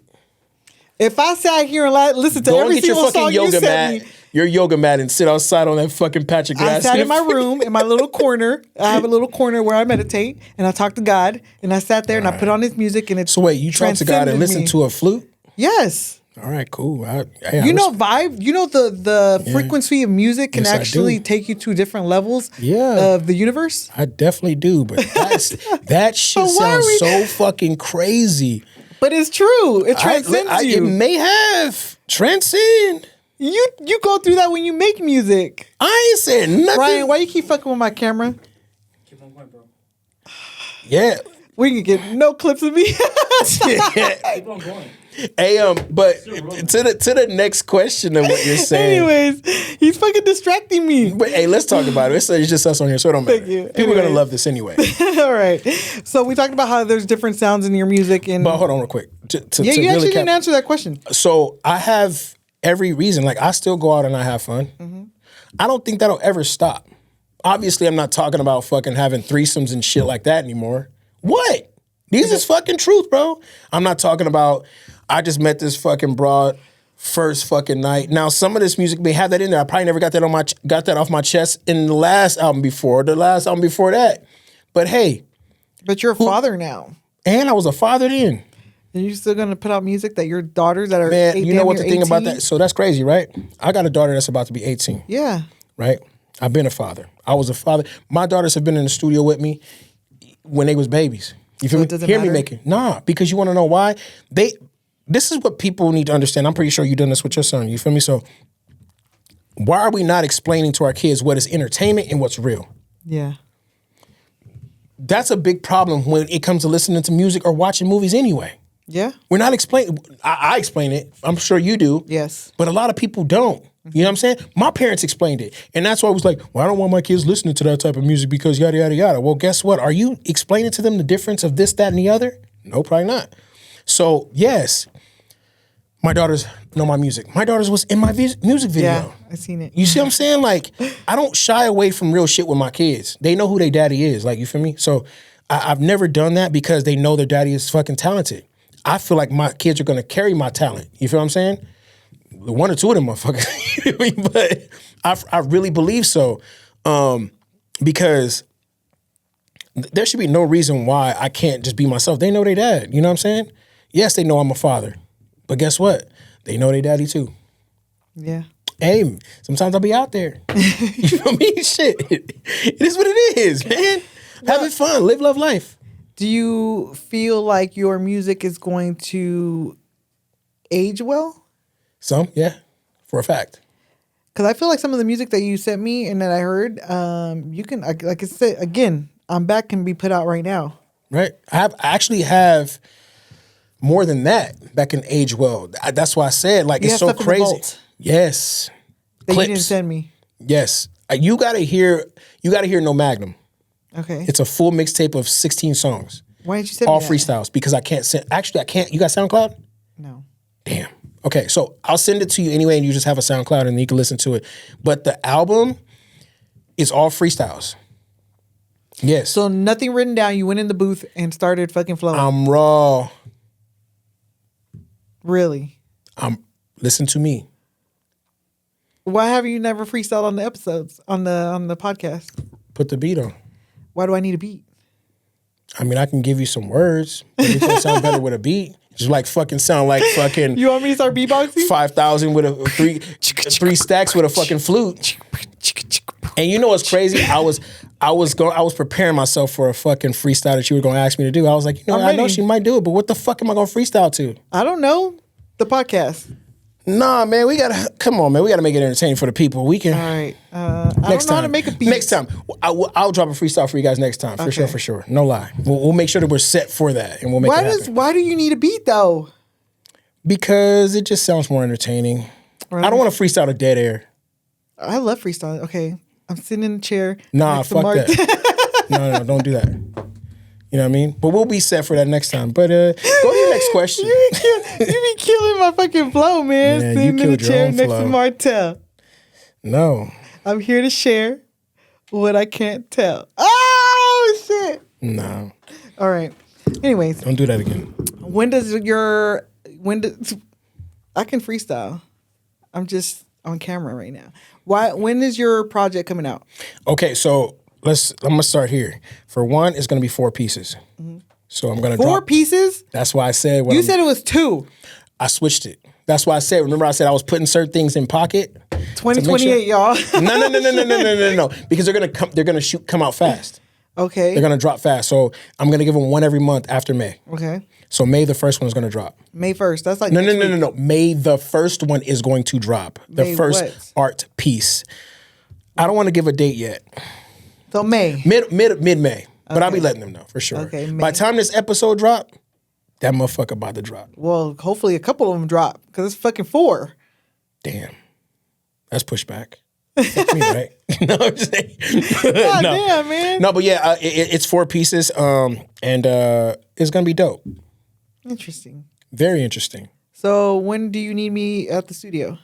If I sat here and listen to every single song you sent me, your yoga mat and sit outside on that fucking patch of grass. I sat in my room, in my little corner. I have a little corner where I meditate and I talk to God. And I sat there and I put on his music and it. So wait, you talk to God and listen to a flute? Yes. All right, cool. Vibe. You know the frequency of music can actually take you to different levels of the universe. I definitely do, but that shit sounds so fucking crazy. But it's true. It transcends you. It may have transcend. You go through that when you make music. I ain't saying nothing. Ryan, why you keep fucking with my camera? Keep on going, bro. Yeah. We can get no clips of me. Keep on going. Hey, but to the next question of what you're saying. Anyways, he's fucking distracting me. But hey, let's talk about it. It's just us on here, so it don't matter. Thank you. People are gonna love this anyway. All right. So we talked about how there's different sounds in your music, and but hold on real quick. You actually didn't answer that question. So I have every reason. Like I still go out and I have fun. Mm-hmm. I don't think that'll ever stop. Obviously, I'm not talking about fucking having threesomes and shit like that anymore. What? These is fucking truth, bro. I'm not talking about. I just met this fucking broad first fucking night. Now, some of this music may have that in there. I probably never got that off my chest in the last album before, the last album before that. But hey. But you're a father now. And I was a father then. And you're still going to put out music that your daughters that are Man, you know what the thing 18? about that? So that's crazy, right? I got a daughter that's about to be 18. Yeah. Right? I've been a father. I was a father. My daughters have been in the studio with me when they was babies. You feel me? Hear me making. Nah, because you want to know why? This is what people need to understand. I'm pretty sure you've done this with your son. You feel me? So why are we not explaining to our kids what is entertainment and what's real? Yeah. That's a big problem when it comes to listening to music or watching movies anyway. Yeah. We're not explaining. I explain it. I'm sure you do. Yes. But a lot of people don't. You know what I'm saying? My parents explained it. And that's why I was like, well, I don't want my kids listening to that type of music because yada, yada, yada. Well, guess what? Are you explaining to them the difference of this, that, and the other? No, probably not. So, yes, my daughters know my music. My daughters was in my music video. Yeah, I seen it. You see what I'm saying? Like, I don't shy away from real shit with my kids. They know who their daddy is. Like, you feel me? So, I've never done that because they know their daddy is fucking talented. I feel like my kids are going to carry my talent. You feel what I'm saying? One or two of them motherfuckers. But I really believe so. Because there should be no reason why I can't just be myself. They know their dad. You know what I'm saying? Yes, they know I'm a father. But guess what? They know their daddy too. Yeah. Hey, sometimes I'll be out there. You feel me? Shit. It is what it is, man. Having fun. Live, love, life. Do you feel like your music is going to age well? Some, yeah, for a fact. Because I feel like some of the music that you sent me and that I heard, you can, like I said, again, I'm Back can be put out right now. Right. I actually have more than that that can age well. That's why I said, like, You it's have so stuff in the crazy. vault Yes. that Clips. you didn't send me. Yes. You gotta hear No Magnum. Okay. It's a full mixtape of 16 songs. Why didn't you send All me that? freestyles because I can't send. Actually, I can't. You got SoundCloud? No. Damn. Okay, so I'll send it to you anyway, and you just have a SoundCloud, and you can listen to it. But the album is all freestyles. Yes. So nothing written down. You went in the booth and started fucking flowing. I'm raw. Really? Listen to me. Why have you never freestyled on the episodes on the podcast? Put the beat on. Why do I need a beat? I mean, I can give you some words, but it's gonna sound better with a beat. Just like fucking sound like fucking You want me to start beatboxing? 5,000 with a three stacks with a fucking flute. And you know what's crazy? I was preparing myself for a fucking freestyle that you were gonna ask me to do. I was like, you know, I know ready. she might do it, but what the fuck am I gonna freestyle to? I don't know. The podcast. Nah, man, we gotta make it entertaining for the people. We can. All right. I don't know how to make a beat. Next time, I'll drop a freestyle for you guys next time, for Okay. sure. No lie, we'll make sure that we're set for that, and we'll make it happen. Why do you need a beat though? Because it just sounds more entertaining. Right. I don't want to freestyle to dead air. I love freestyle. Okay. I'm sitting in the chair. Nah, next to fuck Mark. that. No, don't do that. You know what I mean? But we'll be set for that next time. But go to your next question. You be killing my fucking flow, man. Man, you Sitting in the killed your chair own next flow. to Martell. No. I'm here to share what I can't tell. Oh shit. No. All right. Anyways, Don't do that again. when does I can freestyle. I'm just on camera right now. When is your project coming out? Okay, so I'm gonna start here. For one, it's gonna be 4 pieces. So I'm gonna 4 drop. pieces? That's why I said You said it was 2. I switched it. That's why I said. Remember, I said I was putting certain things in pocket. 2028, y'all. No. Because they're gonna come. They're gonna come out fast. Okay. They're gonna drop fast. So I'm gonna give them one every month after May. Okay. So May the first one is gonna drop. May 1st. That's like No. next week. May the first one is going to drop. The May first what? art piece. I don't want to give a date yet. So May. Mid-May. But I'll be Okay. letting them know for sure. Okay, By the time this episode drop, that motherfucker about to drop. Well, hopefully a couple of them drop because it's fucking 4. Damn. That's pushback. Fuck me, right? No, I'm just saying. God No. damn, man. No, but yeah, it's 4 pieces, and it's gonna be dope. Interesting. Very interesting. So when do you need me at the studio?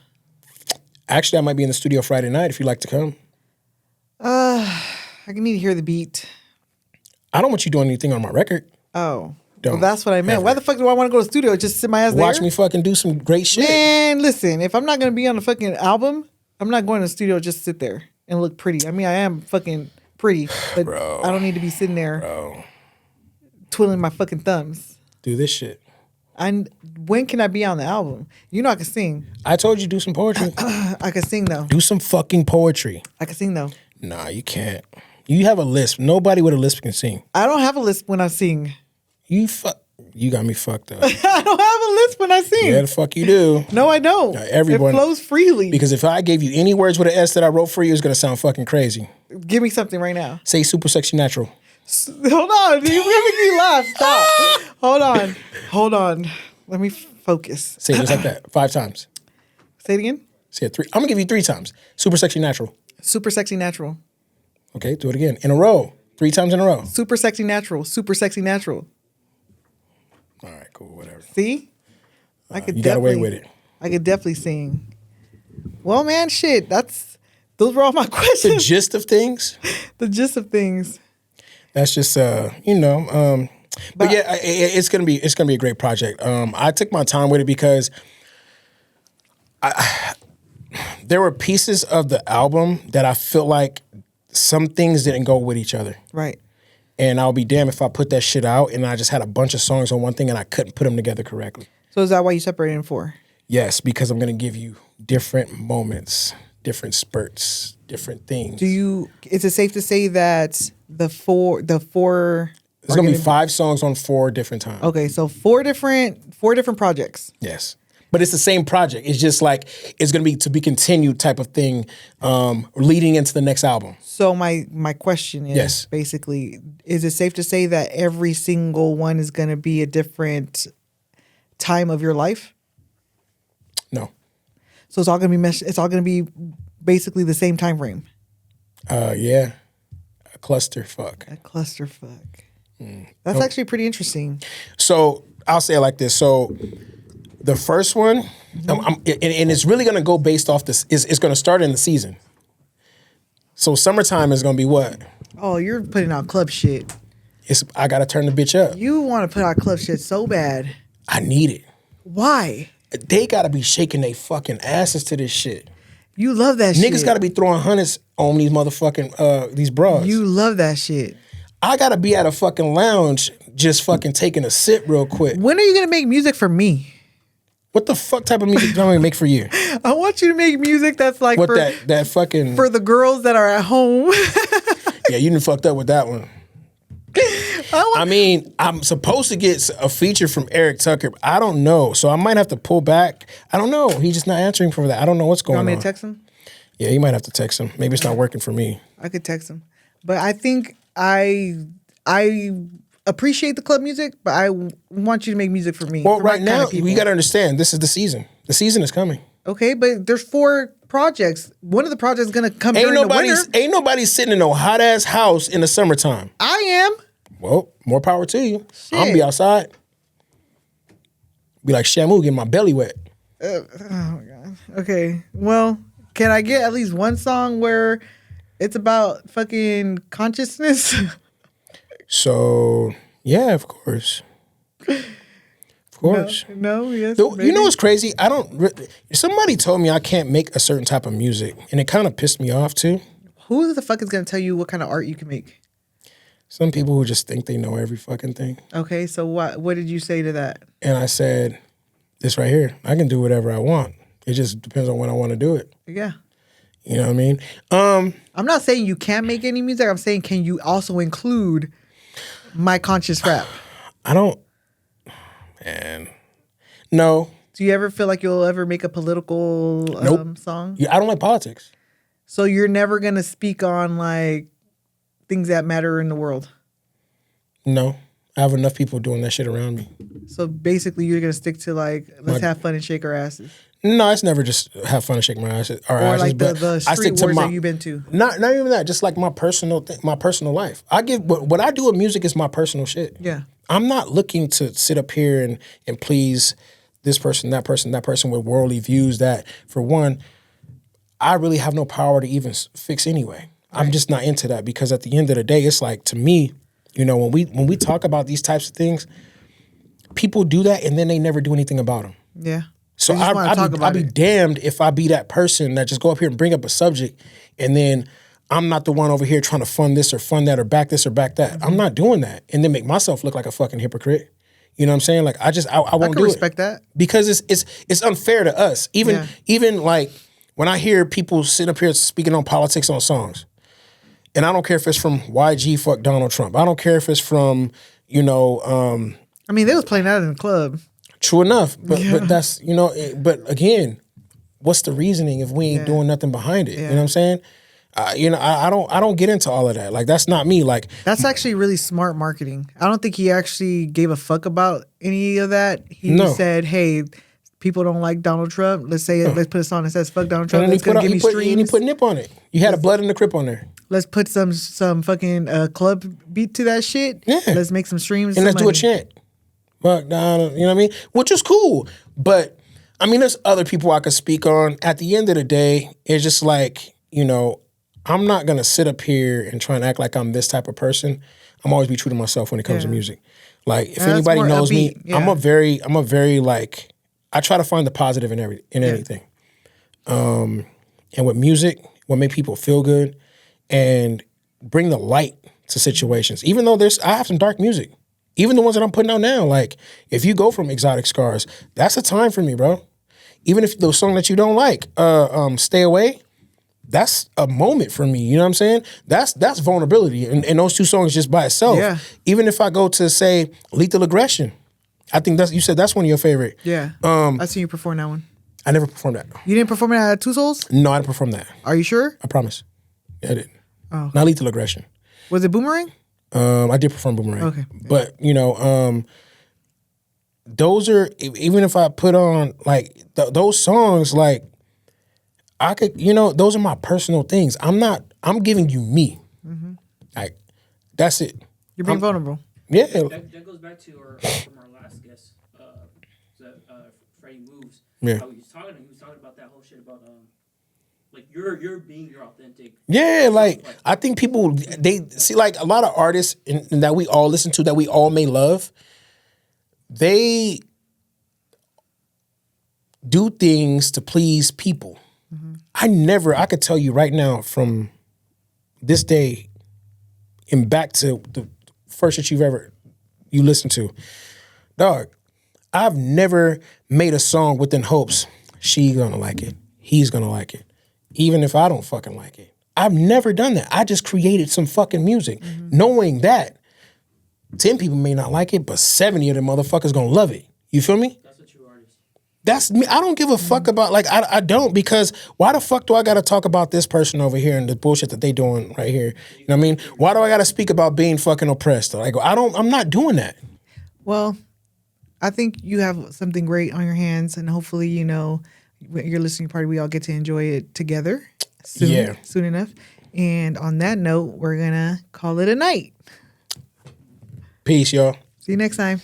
Actually, I might be in the studio Friday night if you'd like to come. I need to hear the beat. I don't want you doing anything on my record. Oh. Don't Well, that's what I meant. ever. Why the fuck do I want to go to the studio? Just sit my ass Watch there? me fucking do some great shit. Man, listen, if I'm not going to be on the fucking album, I'm not going to the studio just to sit there and look pretty. I mean, I am fucking pretty, but I don't need to be sitting there twiddling my fucking thumbs. Do this shit. When can I be on the album? You know I can sing. I told you do some poetry. I can sing though. Do some fucking poetry. I can sing though. Nah, you can't. You have a lisp. Nobody with a lisp can sing. I don't have a lisp when I sing. You got me fucked up. I don't have a lisp when I sing. Yeah, the fuck you do. No, I don't. Everyone- It flows freely. Because if I gave you any words with an S that I wrote for you, it's gonna sound fucking crazy. Give me something right now. Say super sexy natural. Hold on. You're making me laugh. Stop. Hold on. Let me focus. Say it just like that 5 times. Say it again. Say it 3. I'm gonna give you 3 times. Super sexy natural. Super sexy natural. Okay, do it again in a row. 3 times in a row. Super sexy natural. Super sexy natural. All right, cool, whatever. See? I could You got away with it. I could definitely sing. Well, man, shit. Those were all my The questions. gist of things. The gist of things. That's just but yeah, it's gonna be a great project. I took my time with it because there were pieces of the album that I feel like some things didn't go with each other. Right. And I'll be damned if I put that shit out and I just had a bunch of songs on one thing and I couldn't put them together correctly. So is that why you separated them for? Yes, because I'm gonna give you different moments, different spurts, different things. Is it safe to say that the four There's gonna be 5 songs on 4 different times. Okay, so four different projects. Yes. But it's the same project. It's just like it's gonna be to be continued type of thing, leading into the next album. So my question is Yes. basically, is it safe to say that every single one is gonna be a different time of your life? No. So it's all gonna be basically the same time frame. Yeah. A clusterfuck. A clusterfuck. That's actually pretty interesting. So I'll say it like this. So the first one, and it's really gonna go based off this. It's gonna start in the season. So summertime is gonna be what? Oh, you're putting out club shit. I gotta turn the bitch up. You want to put out club shit so bad. I need it. Why? They gotta be shaking their fucking asses to this shit. You love that shit. Niggas gotta be throwing hundreds on these motherfucking these bras. You love that shit. I gotta be at a fucking lounge just fucking taking a sip real quick. When are you gonna make music for me? What the fuck type of music do I make for you? I want you to make music that's like What for that fucking for the girls that are at home. Yeah, you done fucked up with that one. I mean, I'm supposed to get a feature from Eric Tucker. But I don't know. So I might have to pull back. I don't know. He's just not answering for that. I don't know what's going on. Want me to text him? Yeah, you might have to text him. Maybe it's not working for me. I could text him. But I think I appreciate the club music, but I want you to make music for me. Well, for my right kind now, of people. we got to understand, this is the season. The season is coming. Okay, but there's 4 projects. One of the projects is gonna come during the winter. Ain't nobody sitting in no hot-ass house in the summertime. I am. Well, more power to you. Shit. I'm gonna be outside. Be like Shamu, getting my belly wet. Oh my god. Okay. Well, can I get at least one song where it's about fucking consciousness? So, yeah, of course. Of course. No, yes. You maybe. know what's crazy? Somebody told me I can't make a certain type of music, and it kind of pissed me off too. Who the fuck is gonna tell you what kind of art you can make? Some people who just think they know every fucking thing. Okay, so what did you say to that? And I said, this right here, I can do whatever I want. It just depends on when I want to do it. Yeah. You know what I mean? I'm not saying you can't make any music. I'm saying, can you also include my conscious rap? I don't, man. No. Do you ever feel like you'll ever make a political Nope. song? I don't like politics. So you're never going to speak on like things that matter in the world? No. I have enough people doing that shit around me. So basically you're going to stick to like, let's have fun and shake our asses. No, it's never just have fun and shake my asses. Or like the street wars that you've been to. Not even that. Just like my personal life. I give what I do with music is my personal shit. Yeah. I'm not looking to sit up here and please this person, that person with worldly views. That for one, I really have no power to even fix anyway. Right. I'm just not into that because at the end of the day, it's like to me, you know, when we talk about these types of things, people do that and then they never do anything about them. Yeah. So I'd be damned if I be that person that just go up here and bring up a subject and then I'm not the one over here trying to fund this or fund that or back this or back that. Mm-hmm. I'm not doing that. And then make myself look like a fucking hypocrite. You know what I'm saying? Like I won't do it. Respect that. Because it's unfair to us. Even like when I hear people sit up here speaking on politics on songs, and I don't care if it's from YG fuck Donald Trump. I don't care if it's from, you know, I mean, they was playing that in the club. True enough, but that's, you know, but again, what's the reasoning if we ain't doing nothing behind it? You know what I'm saying? I don't get into all of that. Like that's not me. Like That's actually really smart marketing. I don't think he actually gave a fuck about any of that. He said, "Hey, people don't like Donald Trump. Let's put a song that says fuck Donald Trump. That's gonna give me streams." And he put Nip on it. You had a Blood in the Crip on there. Let's put some fucking club beat to that shit. Yeah. Let's make some streams And let's money. do a chant. Fuck Donald, you know what I mean? Which is cool. But I mean, there's other people I could speak on. At the end of the day, it's just like, I'm not gonna sit up here and try and act like I'm this type of person. I'm always be true to myself when it comes to music. Like if anybody knows me, I'm a very like I try to find the positive in anything. And with music, what make people feel good and bring the light to situations. Even though I have some dark music. Even the ones that I'm putting out now, like if you go from Exotic Scars, that's a time for me, bro. Even if the song that you don't like, Stay Away, that's a moment for me. You know what I'm saying? That's vulnerability. And those two songs just by itself. Yeah. Even if I go to say Lethal Aggression, I think you said that's one of your favorite. Yeah. I've seen you perform that one. I never performed that. You didn't perform it at Two Souls? No, I didn't perform that. Are you sure? I promise. Yeah, I didn't. Oh. Not Lethal Aggression. Was it Boomerang? I did perform Boomerang. Okay. But, those are, even if I put on, like, those songs, like, I could, those are my personal things. I'm giving you me. Mm-hmm. Like, that's it. You're being vulnerable. Yeah. That goes back to from our last guest, Freddie Moves. Yeah. How he was talking about that whole shit about, like, you're being your authentic. Yeah, like, I think people, they see, like, a lot of artists that we all listen to, that we all may love, they do things to please people. Mm-hmm. I could tell you right now from this day and back to the first that you listened to, dog, I've never made a song within hopes she's gonna like it, he's gonna like it, even if I don't fucking like it. I've never done that. I just created some fucking music, knowing that 10 people may not like it, but 70 of them motherfuckers gonna love it. You feel me? That's a true artist. That's me. I don't give a fuck about, like, I don't, because why the fuck do I gotta talk about this person over here and the bullshit that they doing right here? You know what I mean? Why do I gotta speak about being fucking oppressed? Like, I'm not doing that. Well, I think you have something great on your hands, and hopefully, your listening party, we all get to enjoy it together soon enough. And on that note, we're gonna call it a night. Peace, y'all. See you next time.